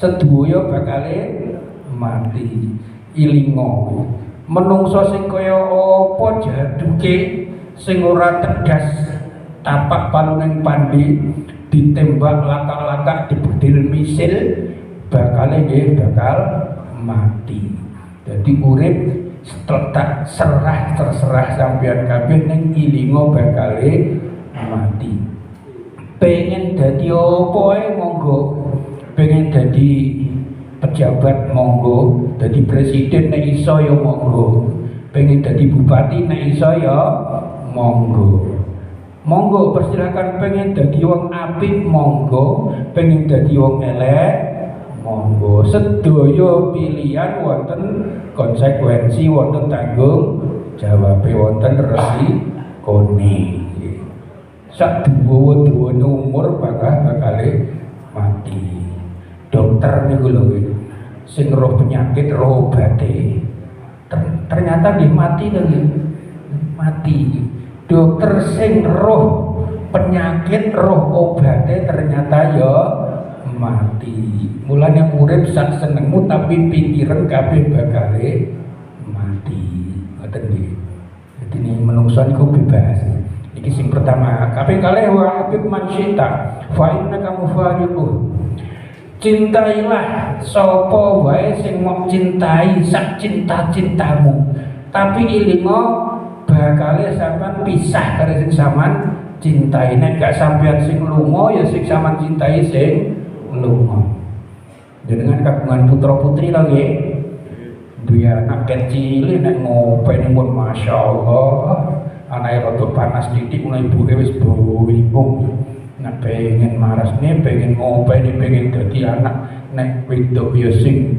Sedaya bakale mati. Ilingo menungso sing kaya apa jaduke sing ora tegas tapak paluning pandi ditembak lakak-lakak dibudil misil bakal mati. Jadi urip tak serah terserah sampeyan kabeh ning ilingo bakale mati. Pengen dadi apa ae monggo, pengen dadi pejabat monggo, dadi presiden nek iso ya monggo, pengen dadi bupati nek iso ya monggo. Monggo persilakan, pengen dadi wong apik monggo, pengen dadi wong elek monggo. Sedaya pilihan wonten konsekuensi, wonten tanggung jawab, wonten resikone. Sak duwa-duwane umur bakale mati. Dokter niku lho sing roh penyakit roh obate ternyata nggih mati lho, mati. Dokter sing roh penyakit roh obate ternyata ya mati. Mulane urip sak senengmu tapi pikiran kabeh bakale mati. Ngoten nggih. Dadi menungso niku bebas. Iki sing pertama. Kaping kalih wa habib man syita fa innaka mufariquh. Cintailah sapa wae sing mau cintai sak cinta-cintamu, tapi ilingo bakale sampean pisah karo sing sampean cintai. Nek gak sampean sing lunga ya sing sampean cintai sing lunga. Jenengan kagungan putra putri lho nggih. Duwe anak kecil nek ngopeni pun masyaallah, anake rada panas titik mulai ibuke wis bingung. Nek pengen marasne, pengen ngopeni, pengen dadi anak nek wedok ya sing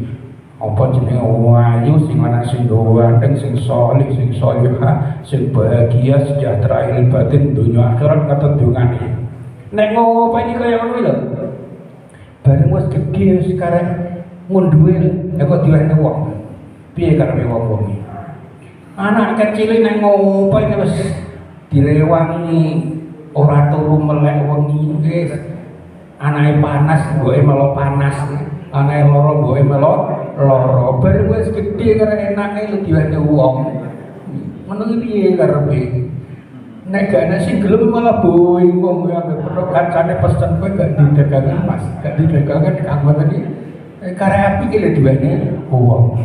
apa jenenge ayu, sing anak sing ganteng, sing saleh, sing salihah, sing bahagia, sejahtera ilmu batin dunia akhirat kata dungane. Nek ngopeni kaya ngono lho. Bareng wis gedhe sekarang ngunduwe lha kok diwehne wong. Piye karepe wong-wong iki? Anak kecil nek ngopeni wis direwangi ora turu melek wengi nggih. Anake panas mboke melo panas, anake lara mboke melo lara. Bareng wis gedhe karo enake diwehne wong. Ngono iki piye karepe? Nek gak ana sing gelem malah boing wong anggere perlu kancane pesen kowe gak didagangan Mas, gak didagangan kamu tadi. Karep iki lho diwehne wong.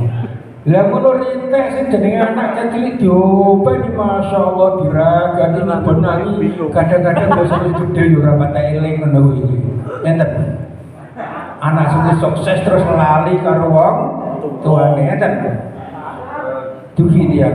Lah ngono rintek sing jenenge anak kecil diopeni masyaallah diragani benani kadang-kadang bosone gede yo ora patek eling ngono iki. Enten. Anak sing sukses terus lali karo wong tuane enten. Dugi dia.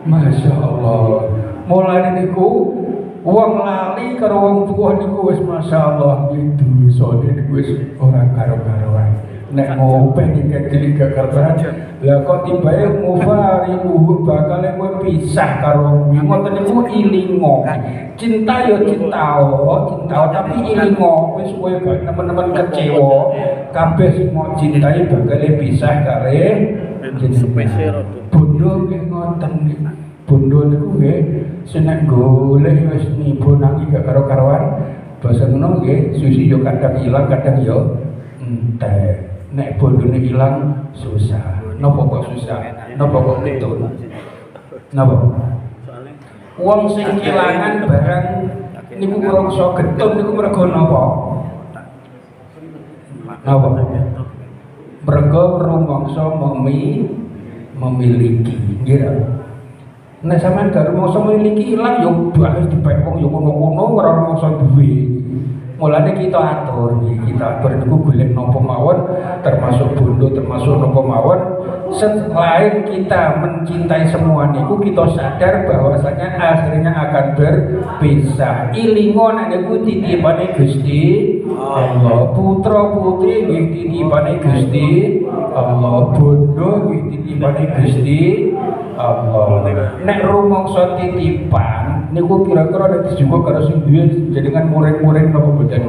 Masyaallah. Mulane niku wong lali karo wong tuwa niku wis masyaallah itu sone niku wis ora karo-karoan. Nek ngopeni kecil gak karuan lah kok tibae mufariquh bakal kowe pisah karo kuwi. Ngoten niku ilingo. Cinta yo cinta tapi ilingo wis kowe gak teman-teman kecewa kabeh sing mau cintai bakal pisah kare spesial. Bondo nggih ngoten nggih. Bondo niku nggih senek golek wis nipu nang gak karo-karoan. Basa ngono nggih, susi yo kadang ilang kadang yo entek. Nek bondone ilang susah. Napa kok susah? Napa kok ketun? Napa? Wong sing kelangan barang niku krasa getun niku mergo napa? Napa? Mergo rumangsa memiliki. Nggih. Nek sampean gak rumangsa memiliki ilang yo bae dipek wong yo ngono-ngono ora rumangsa duwe. Mulane kita atur niku golek napa mawon termasuk bondo termasuk napa mawon. Selain kita mencintai semua niku kita sadar bahwasanya akhirnya akan berpisah. Ilingo nek niku titipane Gusti Allah, putra putri nggih titipane Gusti Allah, bondo nggih titipane Gusti Allah. Nek rumangsa titipan niku kira-kira nek dijupuk karo sing duwe jenengan muring-muring napa boten.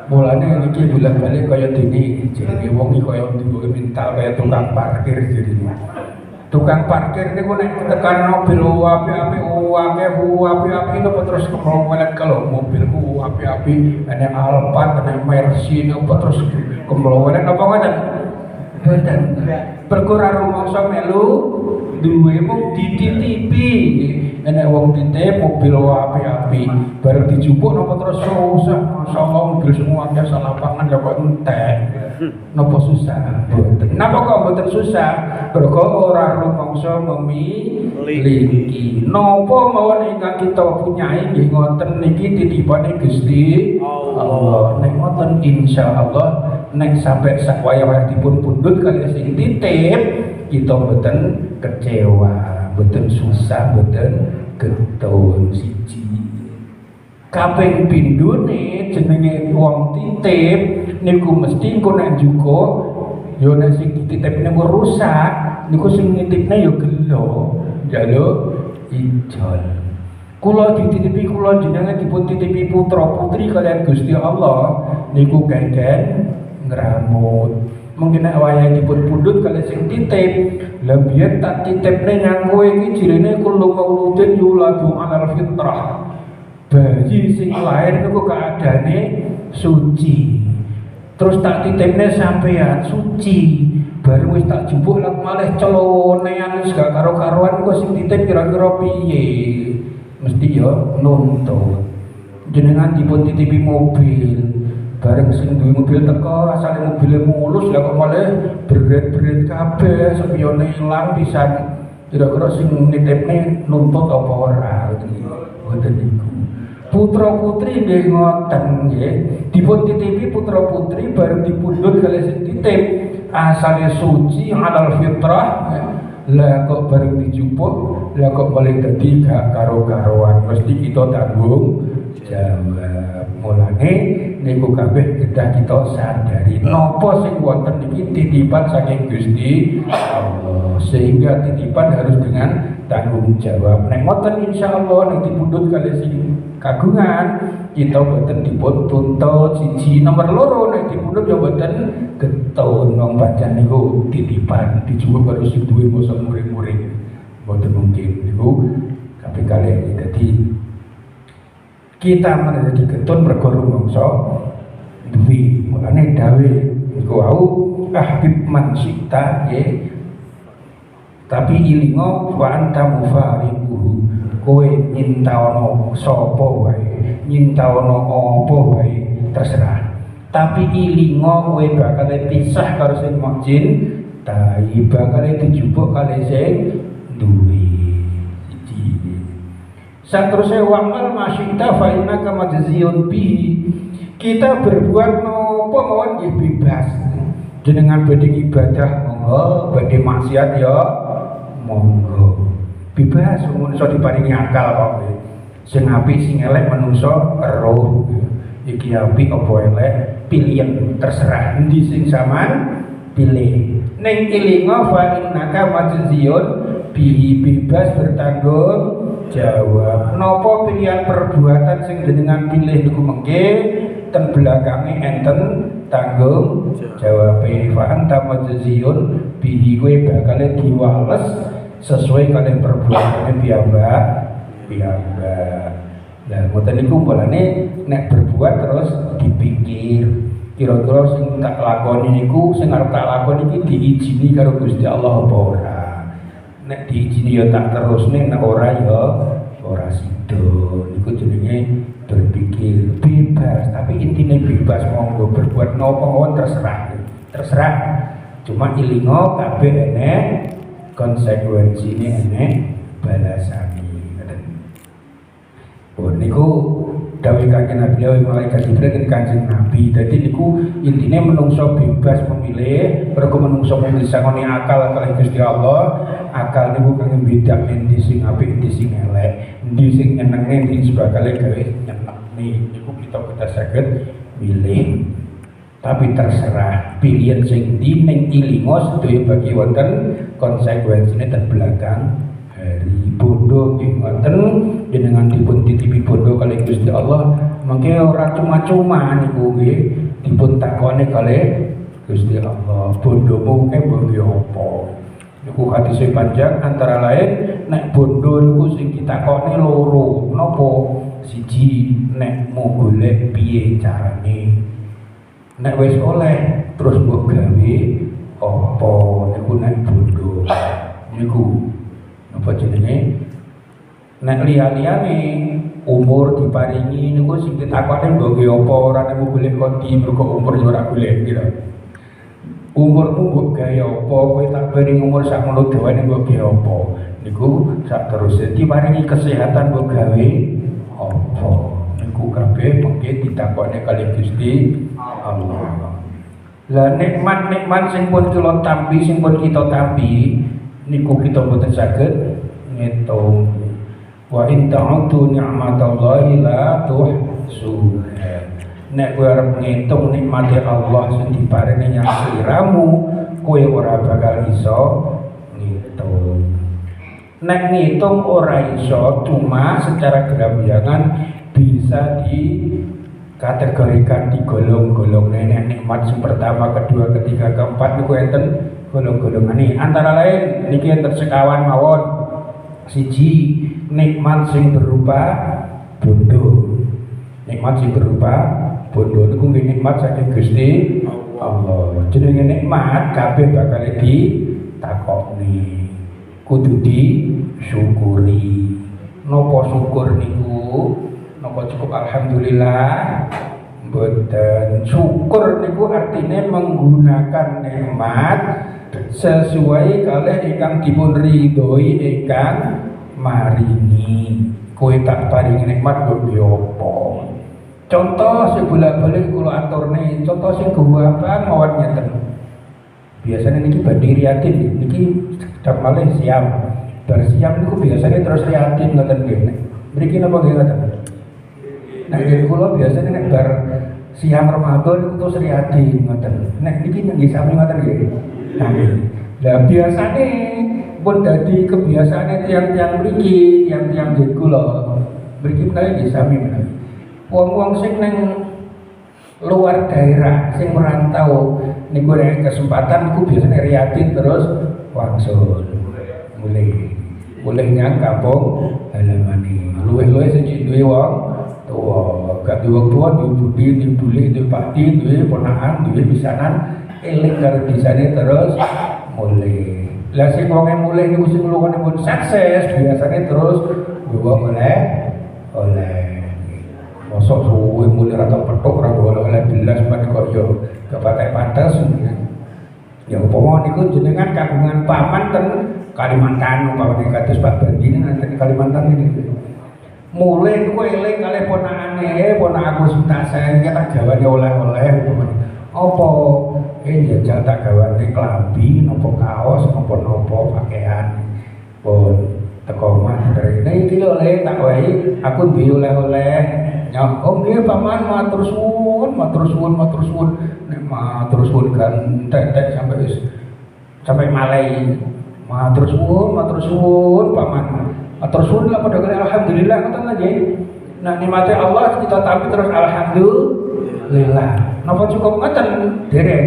Mulane niki bolak-balik kaya dene jenenge wong iki kaya duwe mental kaya tukang parkir jenenge. Tukang parkir niku nek tekan mobil api-api api-api itu terus kemlowelan kalau mobilku api-api ana Alphard ana Mercy niku terus kemlowelan apa ngoten? Boten. Perkara rumangsa melu duwe mung dititipi. Enek wong titip mobil api-api bareng dijupuk napa terus susah masyaallah mobil semua biasa lapangan ya kok entek. Napa susah? Boten. Napa kok boten susah? Mergo ora rumangsa memiliki. Napa mawon ingkang kita punyai nggih ngoten niki titipane Gusti Allah. Nek ngoten insyaallah nek sampai sak wayah-wayah dipun pundhut kali sing titip kita boten kecewa. Boten susah, boten getun siji. Kaping pindhone jenenge wong titip niku mesti engko nek njuko ya nek sing dititipne rusak niku sing nitipne ya gelo njaluk ijol. Kula dititipi kula jenengan dipun titipi putra putri kalian Gusti Allah niku kengken ngramut. Mungkin nek wayahe dipun pundhut kali sing titip, lha biyen tak titipne nyang kowe iki jirene kullu mauludin yuladu 'alal fitrah. Bayi sing lahir niku keadaane suci. Terus tak titipne sampean suci. Baru wis tak jupuk lak malih celonean wis gak karo-karuan kok sing titip kira-kira piye. Mesti ya nuntut. Jenengan dipun titipi mobil. Bareng sing duwe mobil teko asale mobile mulus lah kok malah berat-berat kabeh spione ilang pisan. Kira-kira sing nitipne nuntut apa ora ngoten niku. Putra putri nggih ngoten nggih. Dipun titipi putra putri bareng dipundhut kali sing titip asale suci halal fitrah. Lah kok bareng dijupuk lah kok malah dadi gak karo-karuan mesti kita tanggung jawab. Mulane niku kabeh kedah kita sadari napa sing wonten niki titipan saking Gusti Allah sehingga titipan harus dengan tanggung jawab. Nek ngoten insyaallah nek dipundhut kali sing kagungan kita boten dipun tuntut siji. Nomor loro nek dipundhut ya boten getun wong pancen niku titipan dijupuk karo sing duwe masa muring-muring boten mungkin niku kabeh kalih. Dadi kita menjadi getun mergo rumangsa duwi. Mulane dawe niku wau ahbib man syi'ta nggih. Tapi ilingo wa anta mufariquhu. Kowe nyintaono sapa wae, nyintaono apa wae terserah. Tapi ilingo kowe bakal pisah karo sing mukjin, tai bakal dijupuk kali sing duwe. Saterusé wa'mal masyita fa innaka majziyun bihi. Kita berbuat napa mawon nggih bebas. Jenengan badhe ibadah monggo, badhe maksiat ya monggo. Bebas menungso diparingi akal kok. Sing apik sing elek menungso roh. Iki apik apa elek pilihan terserah endi sing sampean pilih. Ning ilinga fa innaka majziyun bihi bebas bertanggung jawab. Napa pilihan perbuatan sing jenengan pilih niku mengke ten belakange enten tanggung jawab. Fa anta majziyun bihi kowe bakal diwales sesuai kalian perbuatane piyambak. Lah ngoten niku mulane nek berbuat terus dipikir kira-kira sing tak lakoni niku sing arep tak lakoni iki diizini karo Gusti Allah apa ora. Nek diizini ya tak terusne, nek ora ya ora sida. Niku jenenge berpikir bebas, tapi intine bebas monggo berbuat napa mawon terserah. Terserah. Cuma ilingo kabeh enek konsekuensine, enek balasane. Oh niku dawuh Kanjeng Nabi malaikat Jibril Kanjeng Nabi. Dadi niku intine menungso bebas memilih, mergo menungso mung disangoni akal kalih Gusti Allah. Akal niku kangge bedak endi sing apik, endi sing elek, endi sing nyenenge, endi sebagale gawe nyenekne. Niku kita saged milih. Tapi terserah pilihan sing endi ning ilingo sedaya bagi wonten konsekuensine ten belakang hari. Bondo nggih ngoten jenengan dipun titipi bondo kalih Gusti Allah mangke ora cuma-cuma niku nggih dipun takoni kalih Gusti Allah. Bondomu ke bondo apa? Niku hadise panjang antara lain nek bondo niku sing ditakoni loro. Napa? Siji nek mau golek piye carane. Nek wis oleh terus mbok gawe apa niku nek bondo. Niku napa jenenge? Nek liya-liyane umur diparingi niku sing ditakoni mbok gawe apa ora nek golek konti mergo umur yo ora golek kira. Umurmu mbok gawe apa kowe tak beri umur sakmono dawane mbok gawe apa. Niku sak terus diparingi kesehatan mbok gawe apa. Niku kabeh mengke ditakoni kali Gusti Allah. Lah nikmat-nikmat sing pun kula tampi sing pun kita tampi niku kita boten saged ngitung. Wa in ta'uddu ni'matallahi la tuhsuha. Nek kowe arep ngitung nikmate Allah sing diparingi nyang sliramu, kowe ora bakal iso ngitung. Nek ngitung ora iso, cuma secara gambarangan bisa dikategorikan di golong-golong nikmat yang pertama, kedua, ketiga, keempat niku enten golong-golongan ini. Antara lain niki enten sekawan mawon. Siji nikmat sing berupa bondo. Nikmat sing berupa bondo niku nikmat saking Gusti Allah. Jenenge nikmat kabeh bakal ditakoni. Kudu disyukuri. Napa syukur niku? Napa cukup alhamdulillah? Mboten. Syukur niku artinya menggunakan nikmat sesuai kalih ingkang dipun ridhoi ingkang maringi. Kowe tak paringi nikmat kok apa? Contoh sing bolak-balik kula aturne, contoh sing gampang mawon ngeten. Biasanya niki badhe riatin, niki sedang malih siam. Bar siam niku biasanya terus riatin ngoten nggih. Mriki napa nggih ngoten? Nek kula biasanya nek bar siam Ramadan niku terus riatin ngoten. Nek niki nggih sami ngoten nggih. Lah biasane pun dadi kebiasaane tiang-tiang mriki, tiang-tiang nggih kula. Mriki menawi nggih sami menawi. Wong-wong sing nang luar daerah sing merantau niku nek kesempatan niku biasanya riatin terus wangsul mulai nyang kampung halamane luwih-luwih sing duwe wong tuwa gak duwe wong tuwa duwe budi duwe bule duwe pakti duwe ponakan duwe pisanan eling karo disane terus mulai lah sing wong mulai niku sing lungane pun sukses biasanya terus bawa oleh mosok suwe mulai rata petuk ora oleh belas pan kok yo kepatek pantes ya upama niku jenengan kagungan paman ten Kalimantan upama kados Pak Bandi ten Kalimantan ini mulai niku eling kalih ponakane ponak aku tak saya tak gawane oleh-oleh apa jajal tak gawane klambi napa kaos napa pakaian pun teko omah rene iki lho Le tak wae aku duwe oleh-oleh ya om nggih paman matur suwun nek matur suwun kan tek sampai malai matur suwun paman matur suwun lah padha kali alhamdulillah ngoten nggih. Nah nikmate Allah kita tapi terus alhamdulillah napa cukup ngoten dereng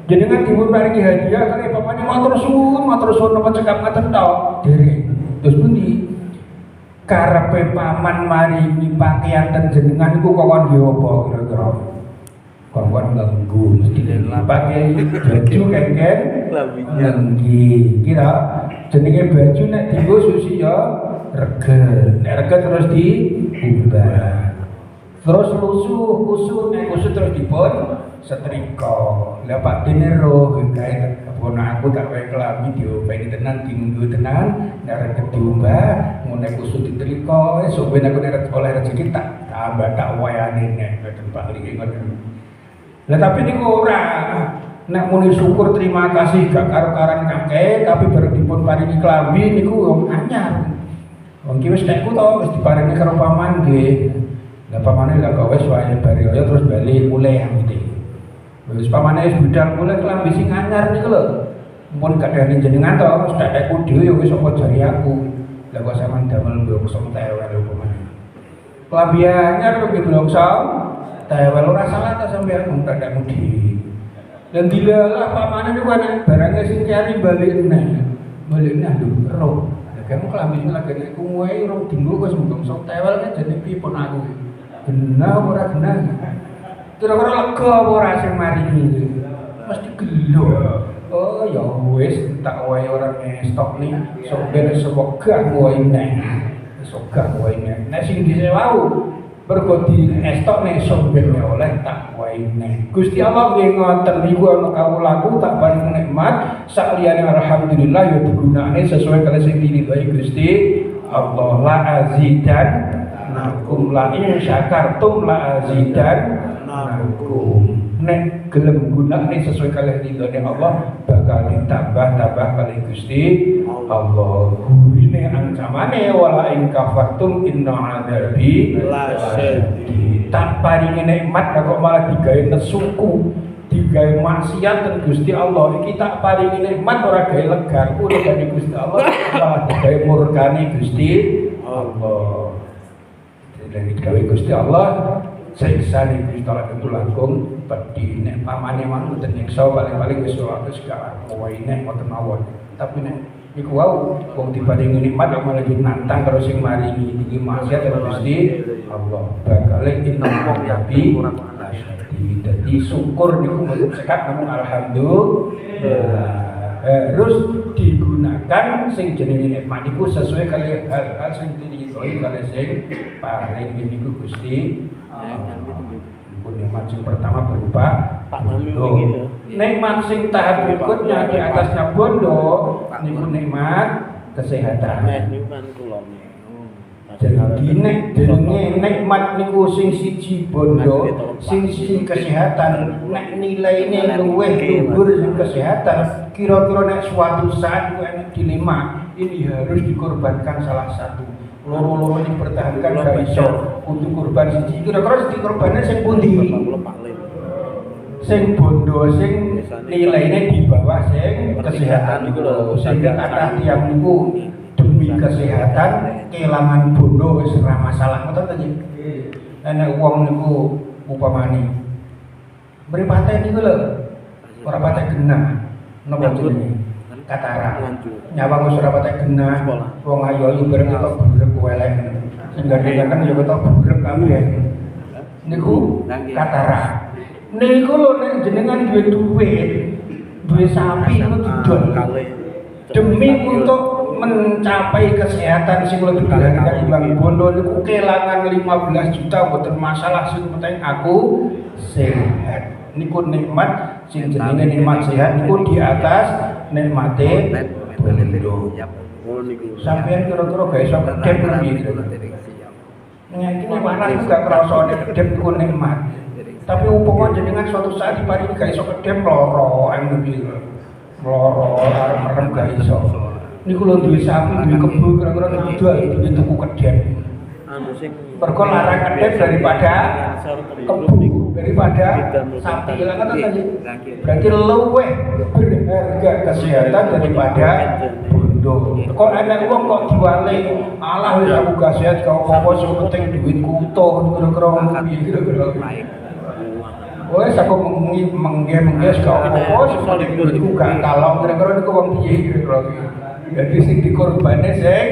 jenengan dipun paringi hadiah kali pamane matur suwun napa cekap ngoten tok dereng. Terus pundi karepe paman maringi pakaian ten jenengan iku kokon nggih apa kira-kira? Kokon nganggo mesti pakai baju kengken lenggi. Kira jenenge baju nek dienggo susi ya regel. Nek regel terus diubah. Terus lusuh nek lusuh terus dipun setrika. Lah Pak Dene roh gawe ponak aku tak wae klambi diopeni tenan dinggo tenan nek diubah ngene kusut diterika esuk ben aku nek oleh rezeki tak tambah tak wayane nek ngoten Pak iki ngoten. Lah tapi niku ora nek muni syukur terima kasih gak karo-karan kakek tapi bareng dipun paringi klambi niku wong anyar. Wong ki wis tekku to wis diparingi karo paman nggih. Lah pamane lah kok wis wae bari terus bali mulai gitu. Wis pamane wis budal mulai klambi sing anyar niku lho. Mun kadane jenengan to wis dadekku dhewe wis apa jari aku. Lah kok sampean damel blongso tewel upamane. Klambi anyar kok blongso tewel ora salah ta sampean mung dadekmu dhewe. Dan dilalah pamane niku ana barangnya sing cari balik neh. Balikne andu ero. Kamu kelambi lagi nek kuwe rong dinggo wis mbongso tewel kan jane pripun aku. Genah ora genah. Kira-kira lega apa ora sing maringi. Mesti gelo. Oh ya wis tak wae ora ngestok nih. Sok ben semoga wae neh. Sok wae neh. Nek sing disewau mergo di estok nek sok ben oleh tak wae neh. Gusti Allah nggih ngoten niku ana kawulaku tak paring nikmat sakliyane alhamdulillah ya digunakne sesuai kali sing diridhoi Gusti Allah. La azidan nakum la in syakartum la azidan nakum. Nek gelem gunakne sesuai kali ridhone Allah bakal ditambah kali Gusti Allah. Gurine ancamane wala in kafartum inna adzabi lasyadid. Tak paringi nikmat kok malah digawe nesuku, digawe maksiat ten Gusti Allah. Iki tak paringi nikmat ora gawe legaku regane Gusti Allah, malah digawe murkane Gusti Allah. Jadi digawe Gusti Allah siksa ning Gusti Allah itu langkung pedhi nek pamane mang mboten nyiksa paling-paling wis wae segala kowe nek mboten mawon. Tapi nek iku wau wong diparingi nikmat kok malah dinantang karo sing maringi iki maksiat karo Gusti Allah. Bakale inna tapi dadi syukur niku mboten sekat namun alhamdulillah. Harus digunakan sing jenenge nikmat niku sesuai kali hal-hal sing diridhoi kali sing paling niku Gusti nikmat yang pertama berupa bondo. Nikmat sing tahap berikutnya di atasnya bondo niku nikmat kesehatan. Jadi jenenge nikmat niku sing siji bondo, sing siji kesehatan. Nek nilaine luwih luhur sing kesehatan, kira-kira nek suatu saat ku enek dilema, ini harus dikorbankan salah satu. Loro-loro dipertahankan gak iso untuk korban siji. Kira-kira siji korbannya sing pundi? Sing bondo sing nilaine di bawah sing kesehatan niku. Sehingga kathah tiyang niku demi kesehatan kelangan bondo wis ora masalah ngoten ta nggih. Nek wong niku upamane mripate niku lho ora patek genah napa jenenge katarak nyawang wis ora patek genah wong ayu-ayu bareng ketok burek welek sing gandeng-gandeng ya ketok burek kabeh niku katarak. Niku lho nek jenengan duwe duit duwe sapi niku didol demi untuk mencapai kesehatan sing lebih baik ketimbang bondo niku kelangan 15 juta mboten masalah sing penting aku sehat. Niku nikmat sing jenenge nikmat sehat niku di atas nikmate bondo. Sampeyan kira-kira gak iso kedep piye? Nek iki waras gak krasa nek kedep niku nikmat. Tapi upama jenengan suatu saat diparingi gak iso kedep loro piye? Loro arep merem gak iso. Niku lho duwe sapi, duwe kebo kira-kira dijual duwe tuku kedep. Perko larang kedep daripada kebo, daripada sapi. Lah kata tadi. Berarti luwih berharga kesehatan daripada bondo. Kok ana wong kok diwale, alah wis aku gak sehat kok apa sing penting duitku utuh kira-kira piye kira-kira. Wes aku mengge-mengge kok apa sing penting duitku gak kalong kira-kira niku wong piye kira-kira. Jadi sing dikorbane sing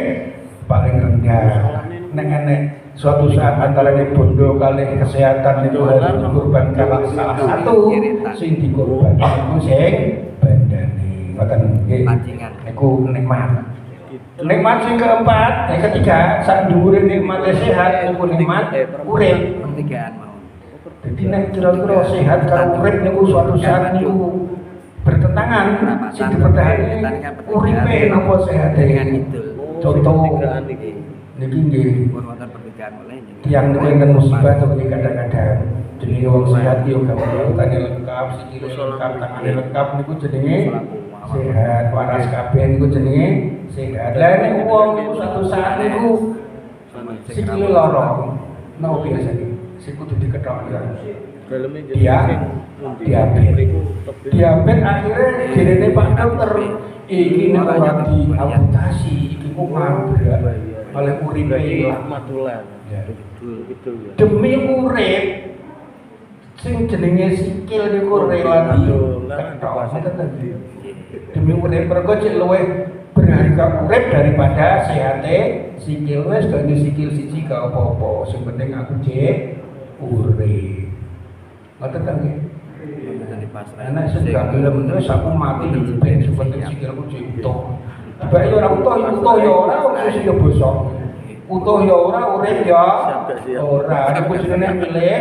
paling rendah. Nek enek suatu saat antara bondo kali kesehatan itu harus dikorbankan salah satu sing dikorbankan itu sing bandane. Ngoten nggih. Niku nikmat. Nikmat sing keempat, yang ketiga, sak dhuwure nikmat sehat niku nikmat urip. Jadi nek kira-kira sehat karo urip niku suatu saat niku bertentangan sing dipertahankan uripe napa sehat dengan itu. Contoh niki nggih tiyang niku enten musibah to kadang-kadang jenenge wong sehat yo gak utane lengkap, sikile lengkap, tangane lengkap niku jenenge sehat, waras kabeh niku jenenge sehat. Lah nek wong niku satu saat niku sikile lara, napa biasane? Sing kudu dikethok ya. Diabetes akhirnya jenenge Pak Dokter iki nek ora diamputasi iki kok mabrak oleh uripe rahmatullah. Betul. Demi urip sing jenenge sikil niku rela diketok. Demi urip mergo cek luwih berharga urip daripada sehate sikil wis gak sikil siji gak apa-apa. Sing penting aku cek urip. Ngoten ta nggih? Anak sing gak gelem wis aku mati ben sing penting sikilku cek utuh. Bae yo ora utuh yo ora khusus yo bosok. Utuh ya ora, urip ya ora. Nek jenenge milih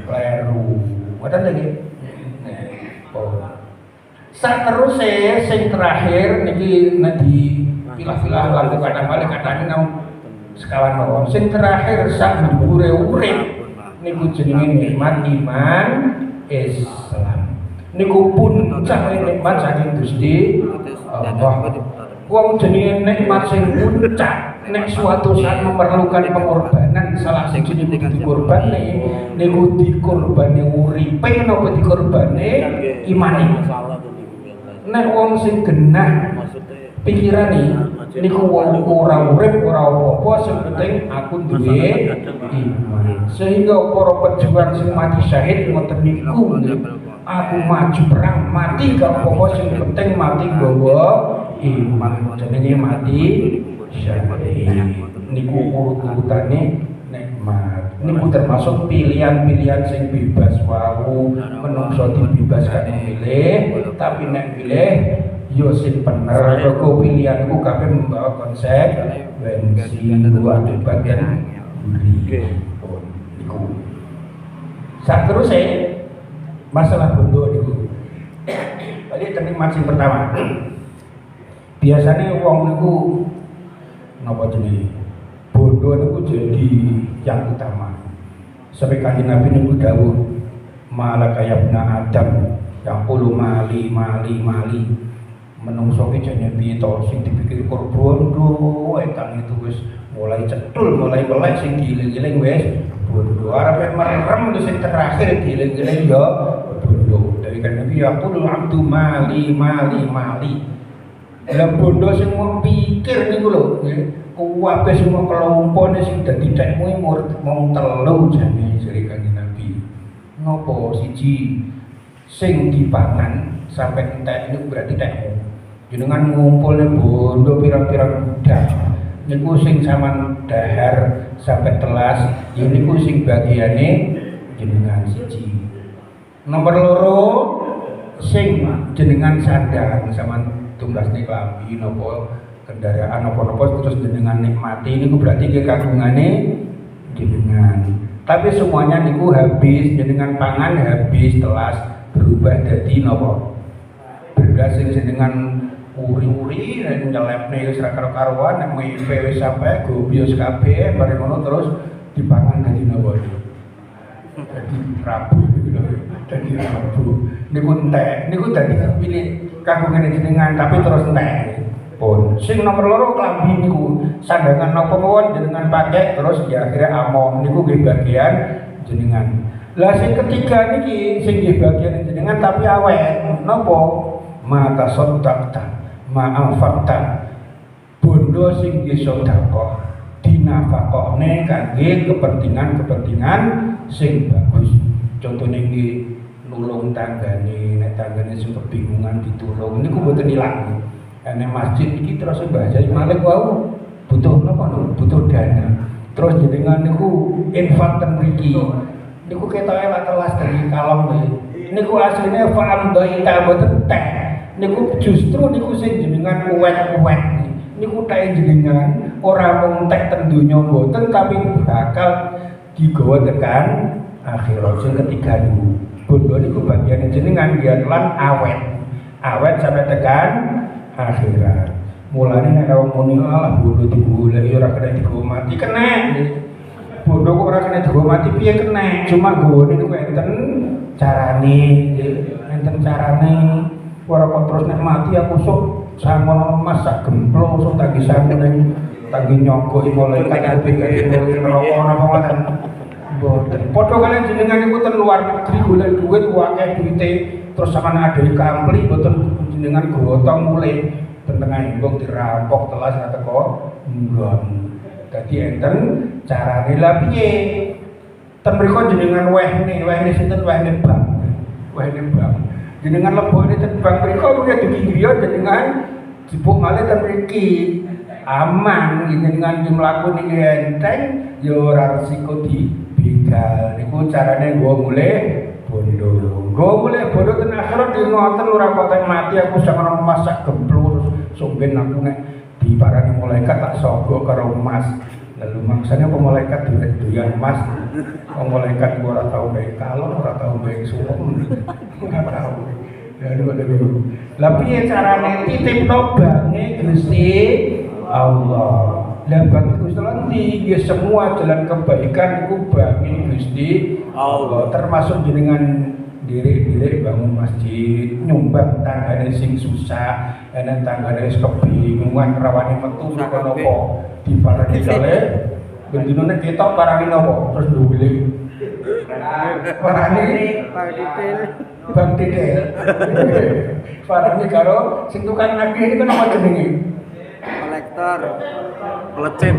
kleru. Ngoten lho nggih. Sateruse sing terakhir niki nek di pilah-pilah lagu kadang-kadang nang sekawan mawon. Sing terakhir sak dhuwure urip niku jenenge nikmat iman Islam. Niku puncak nikmat saking Gusti Allah. Wong jenenge nikmat sing puncak nek suatu saat memerlukan pengorbanan salah siji niku dikorbani niku dikorbani uripe napa dikorbani imane. Nek wong sing genah pikirane niku wong ora urip ora apa-apa sing penting aku duwe iman. Sehingga para pejuang sing mati syahid ngoten niku aku maju perang mati gak apa-apa sing penting mati nggawa iman. Jenenge mati syahid. Niku urut-urutane nikmat. Niku termasuk pilihan-pilihan sing bebas wau. Menungso dibebaskan milih, tapi nek milih yo sing bener. Kok pilihanku kabeh membawa konsekuensi buat bagian buri. Niku. Saterusé masalah bondo niku. Tadi nikmat sing pertama. Biasanya wong niku napa jenenge? Bondo niku jadi yang utama. Sampai kanjeng Nabi niku dawuh, "Malaka yabna Adam, yaqulu mali mali mali." Menungso ki jane piye to sing dipikir bondo etan itu wis mulai cetul, mulai melek sing dieling-eling wis bondo. Arep merem sing terakhir dieling-eling ya bondo. Dari kanjeng Nabi yaqulu abdu mali mali mali. Lah bondo sing mau pikir niku lho, nggih. Kuwabe semua kelompokne sing dadi tekmu mung telu jane jare Kanjeng Nabi. Napa siji sing dipangan sampai entek niku berarti tekmu. Jenengan ngumpulne bondo pirang-pirang budak. Niku sing sampean dahar sampai telas, ya niku sing bagiane jenengan siji. Nomor loro sing jenengan sandang sampean tumbasne klambi napa kendaraan apa-apa terus jenengan nikmati niku berarti nggih kagungane jenengan. Tapi semuanya niku habis, jenengan pangan habis telas berubah dadi napa? Beras sing jenengan uri-uri nek nyelepne wis ra karo-karuan nek mipe wis sampe gobios kabeh bareng ngono terus dipangan dadi napa? Dadi rabu gitu lho. Dadi rabu. Niku entek, niku dadi pilih kagungane jenengan tapi terus entek. Pun sing nomor loro klambi niku sandangan napa mawon jenengan pakai terus ya akhirnya among niku nggih bagian jenengan. Lah sing ketiga niki sing nggih bagian jenengan tapi awet napa mata sedekah ma'afakta bondo sing nggih sedekah dinafakone kangge kepentingan-kepentingan sing bagus. Contone nggih nulung tanggane, nek tanggane sing kebingungan ditulung niku mboten ilang. Ene masjid iki terus bahasa Malik wau butuh napa no? Butuh dana. Terus jenengan niku infak ten mriki. Niku ketoke lak telas dari kalong nggih. Niku asline fa'am doita mboten teh. Niku justru niku sing jenengan uwet-uwet. Niku teh jenengan ora mung teh ten donya mboten tapi bakal digawa tekan akhirat. Sing ketiga niku bondo niku bagian jenengan dia lan awet. Awet sampai tekan akhirat. Mulane nek wong muni Allah bondo digoleki ora kena digawa mati kena. Bondo kok ora kena digawa mati piye kena? Cuma gone niku enten carane, enten carane. Ora kok terus nek mati aku sok sangono emas sak gemplo sok tagisanku ning tanggi nyogok mulai kaya BKI mulai neraka napa ngoten. Mboten. Padha kalian jenengan niku ten luar negeri golek duit akeh duwite terus sampean ada kampli mboten jenengan gotong mulai tengah imbong dirampok telas ora teko nggon. Dadi enten carane lha piye? Ten mriko jenengan wehne sinten wehne bang. Wehne bang. jenengan lebokne terbang mriku mungkin dugi griya jenengan jipuk malih ten mriki. Aman jenengan ki mlaku niki enteng ya ora resiko dibegal. Niku carane nggo mulih bondo. Nggo mulih bondo ten akhirat di ngoten ora patek mati aku sangono masak gemplur sumben aku nek diparani malaikat tak sogo karo emas. Lalu maksudnya malaikat doyan emas. Wong malaikat ora tau bae kalon, ora tau bae suwung. Ora tau. Lah piye carane titipno bange Gusti Allah. Lah bagi Gusti Allah nggih semua jalan kebaikan iku bange Gusti Allah, termasuk jenengan diri bangun masjid, nyumbang tanggane sing susah, enek tanggane wis kebingungan rawani metu kono apa diparani kale bendinane ketok parani napa terus ndule. Parani Bang Dede. Parani karo sing tukang nagih iki napa jenenge? Kolektor. Pelecet.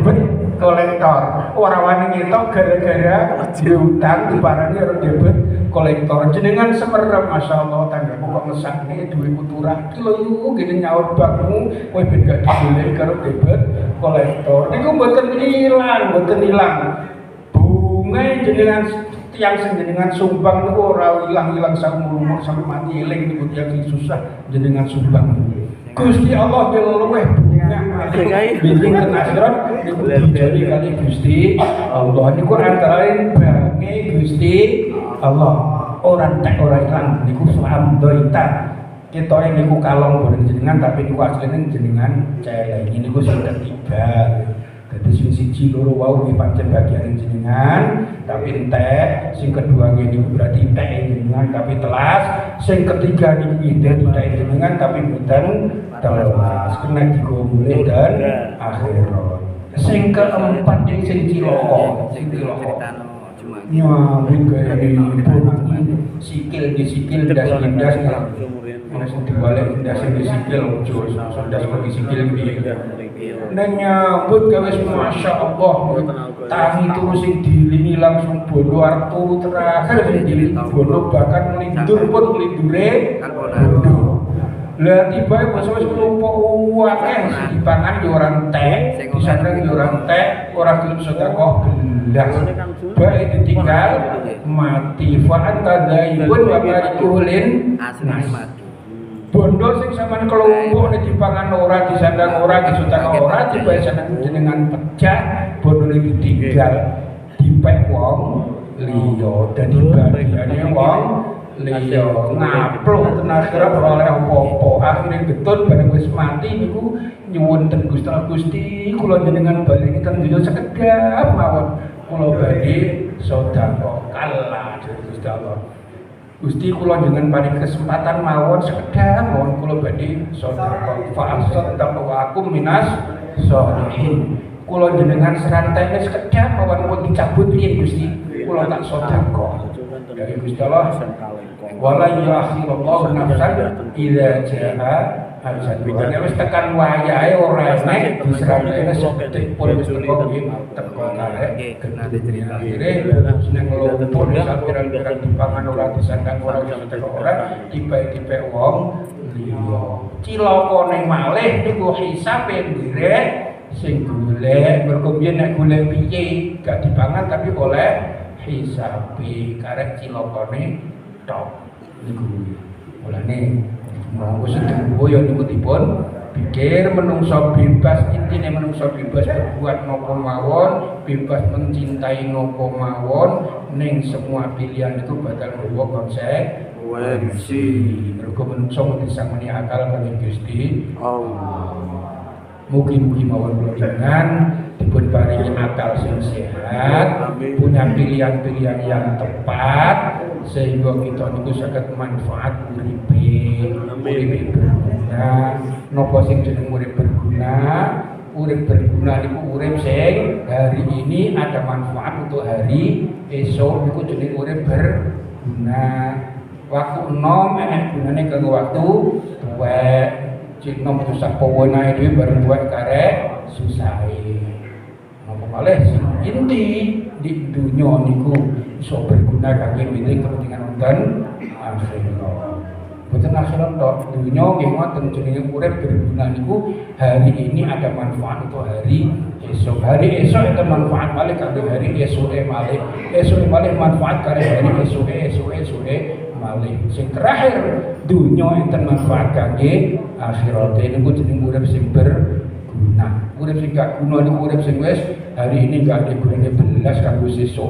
Kolektor. Ora wani ngetok gara-gara diutang diparani karo debet kolektor. Jenengan semerep masyaallah tanggamu kok ngesakne duwe putura iki lho yu gene nyaur bakmu kowe ben gak digoleki karo debet kolektor. Niku mboten ilang. Bunga jenengan tiang sing jenengan sumbang niku ora ilang-ilang saumur umur sampai mati eling niku tiang sing susah jenengan sumbang. Gusti Allah luweh bimbing ten akhirat niku dijoli kali Gusti Allah niku antara lain bange Gusti Allah ora entek ora ilang niku alhamdulillah ketoke niku kalong boten jenengan tapi niku asline jenengan celengi niku sing ketiga. Dadi sing siji loro wau nggih pancen bagian jenengan tapi entek, sing kedua nggih niku berarti entek jenengan tapi telas, sing ketiga niku entek jenengan tapi mboten telas. Kena digo mulih dan akhirat. Sing keempat sing cilaka, nyambung kaya sikil di sikil das langsung dibalik das di sikil ojo das bagi sikil piye nek nyambut gawe masya Allah tangi terus sing dilingi langsung bondo arep turu terakhir sing dilingi bondo bahkan melindur pun melindure bondo lah tiba wis kelompok akeh dipangan yo ora entek disandang yo ora entek ora gelem sedekah belas bae ditinggal mati fa antadaibun wa barikullin bondo sing sampean kelompok nek dipangan ora disandang ora disudekah ora tiba seneng jenengan pecah bondone ditinggal dipek wong liya dadi bagiane wong liya ngaplok ten akhirat ora oleh apa-apa akhire getun bareng wis mati niku nyuwun ten Gusti kula jenengan baleni ten donya sekedhap mawon kula badhe sedekah kalah Gusti Allah Gusti kula jenengan paring kesempatan mawon sekedhap mawon kula badhe sedekah fa'asat taqwakum minas sholihin kula jenengan serantene sekedhap mawon pun dicabut piye Gusti kula tak sedekah dari Gusti Allah wala yu'akhirullahu nafsan idza jaa ajaluha wis tekan wayahe ora enek diserahke sedetik pun wis teko teko karek kena cerita akhire seneng nglumpur sapiran-piran dipangan ora disandang ora teko ora tipe-tipe wong liya cilaka ning malih niku hisabe ndirek sing golek mergo biyen nek golek piye gak dipangan tapi oleh hisabe karek cilakane tok niku mulane monggo sedaya niku dipun pikir menungso bebas intine menungso bebas berbuat napa mawon bebas mencintai napa mawon ning semua pilihan itu bakal nggawa konsekuensi mergo menungso disangoni akal kali Gusti Allah mugi-mugi mawon kula jenengan dipun paringi akal sing sehat punya pilihan-pilihan yang tepat sehingga kita niku saged manfaat uripe berguna napa sing jeneng urip berguna niku urip sing hari ini ada manfaat untuk hari esok niku jeneng urip berguna waktu enom enek gunane kanggo waktu tuwek cek nom susah pawonae dhewe bareng tuwek karek susahe napa malih sing inti di dunia niku iso berguna kangge wingi kepentingan wonten akhirat. mboten akhirat tok. Dunya nggih ngoten jenenge urip berguna niku hari ini ada manfaat untuk hari esok. Hari esok itu manfaat malih kanggo hari esoke malih. Esoke malih manfaat karo hari esoke malih. Sing terakhir dunya enten manfaat kangge akhirat. Niku jenenge urip sing berguna. Urip sing gak guna niku urip sing wis hari ini gak ada gunane belas kanggo sesuk.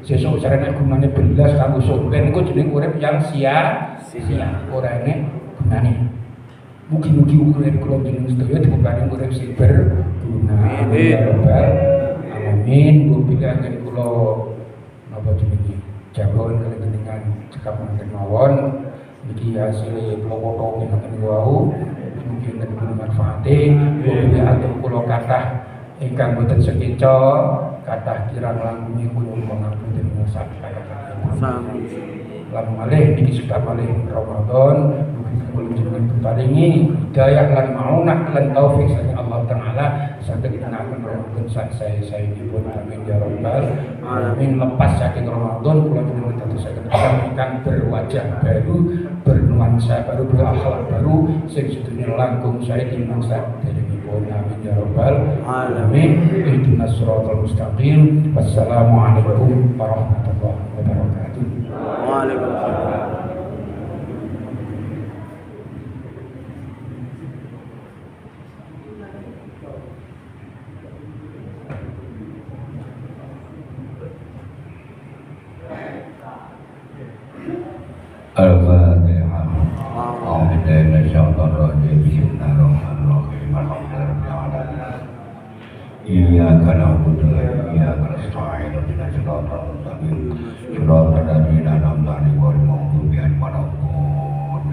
Sesuk sarane gunane belas kanggo sopen niku jeneng urip yang sia-sia. Ora enek gunane. Mugi-mugi urip kula jeneng sedaya diparing urip sing berguna. Amin ya rabbal alamin. Mugi pikangen kula napa jenenge jagon dengan cekap mangken mawon niki hasil klopo-klopo ngoten wau. Mugi enten manfaate. Mugi atur kula kathah ingkang boten sekeca kathah kirang langkung kula pangapunten sak lan malih niki sudah malih Ramadan kula jenengan paringi hidayah lan maunah lan taufik saking Allah taala saged dikenaken Ramadan saya dipun amin ya rabbal alamin. Lepas saking Ramadan kula jenengan dadosaken ingkang berwajah baru, bernuansa baru, berakhlak baru sing sedunia langkung saya timbang saderengipun amin ya rabbal alamin. Ihdinas siratal mustaqim. Wassalamualaikum warahmatullahi wabarakatuh. Waalaikumsalam. Al-Fatihah. A'udzubillahi minasyaitonir rajim. Bismillahirrahmanirrahim. Alhamdulillahirabbil Iyyaka na'budu wa iyyaka nasta'in. Ihdinas siratal mustaqim. Shiratal ladzina an'amta 'alaihim ghairil maghdubi 'alaihim waladdallin.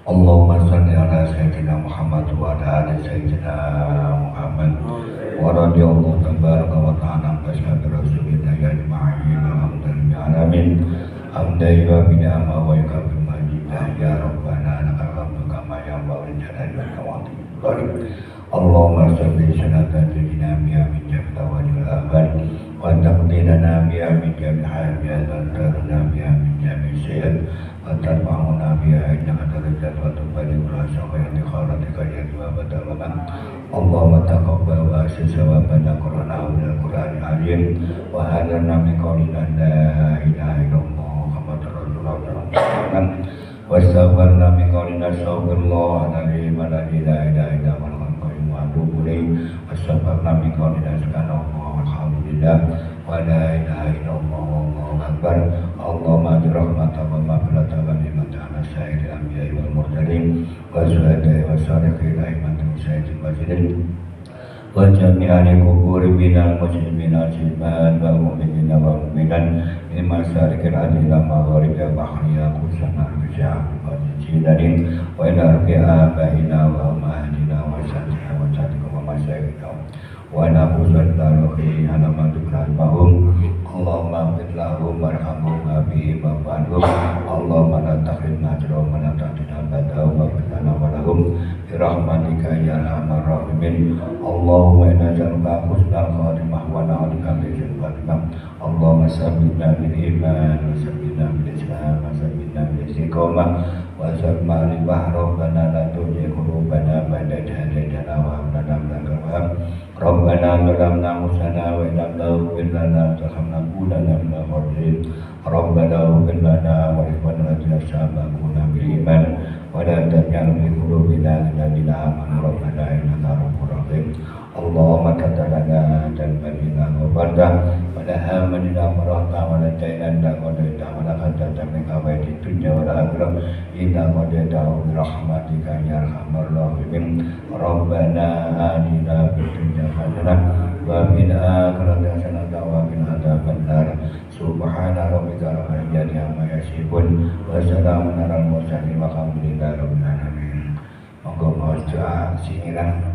Allahumma shalli 'ala sayyidina Muhammad wa 'ala ali sayyidina Muhammad. Wa radhiyallahu tabaraka wa ta'ala an ashabi rasulillah ajma'in. Alhamdulillahil alamin. Hamdan wa bi'ama wa yakabir majidah ya Rabbana lakal hamdu kama yanbaghi li jalali wajhika. Allahumma shalli salatan sayyidina min jamil wajhil abad wa taqdinana biha min jamil hajat wa tarna biha min jamil syai'at wa tarfa'una biha indaka darajat wa tuballighuna syafa'ati kharatika ya abada. Allahumma taqabbal wa sawabana qur'ana bil qur'anil azim wa hadirna min qawlina la ilaha illallah wastaghfirna min qawlina astaghfirullah alazim alladzi la ilaha illa huwal qayyum wa atubu ilayh wastaghfirna min qawlina subhanallah walhamdulillah wa la ilaha illallah wallahu akbar. Allahumma bi rahmatika wa maghfiratika wa ni'matika ala sayyidil anbiya'i wal mursalin wa syuhada'i wa shalihin aimatin sayyidil mursalin wa jami'al quburi minal muslimina siman wa mu'minina wa mu'minat min masyariqil ardi ila magharibiha bahriha kusana bisya'ati jidanin wa ila arbi'a ba'ina wa ma'adina wa syatika wa syatika wa masyaikina wa na'udzuka min alamadukal bahum. Allahumma fidlahum warhamhum abihim wa fa'anhum. Allahumma la takhidna ajrahum wa la ta'tina badahum wa fidlana wa lahum birahmatika ya arhamar rahimin. Allahumma inna nas'aluka husnal khatimah wa na'udzubika min su'il khatimah. Allahumma sabbitna bil iman wa sabbitna bil islam wa sabbitna bil istiqamah wa sabbitna li rabbana la tuzigh qulubana ba'da idh hadaytana wa hab lana min ladunka rahmah. Rabbana zalamna anfusana wa in lam taghfir lana wa tarhamna lanakunanna minal khasirin. Rabbana ighfir lana wa li ikhwanina alladzina sabaquna bil iman wa la taj'al fi qulubina ghillan lil ladzina amanu rabbana innaka ra'ufur rahim. Allahumma katalana dan badina ghafarta wa la hamadina marata wa la tainanda qadaita wa la qadata min qawaiti dunya wa la akhirah inna qadaita bi rahmatika ya arhamar rahimin. Rabbana atina fid dunya hasanah wa fil akhirati hasanah wa qina adzabannar. Subhana rabbika rabbil izzati amma yasifun wa salamun alal mursalin walhamdulillahi rabbil alamin. Monggo maca singiran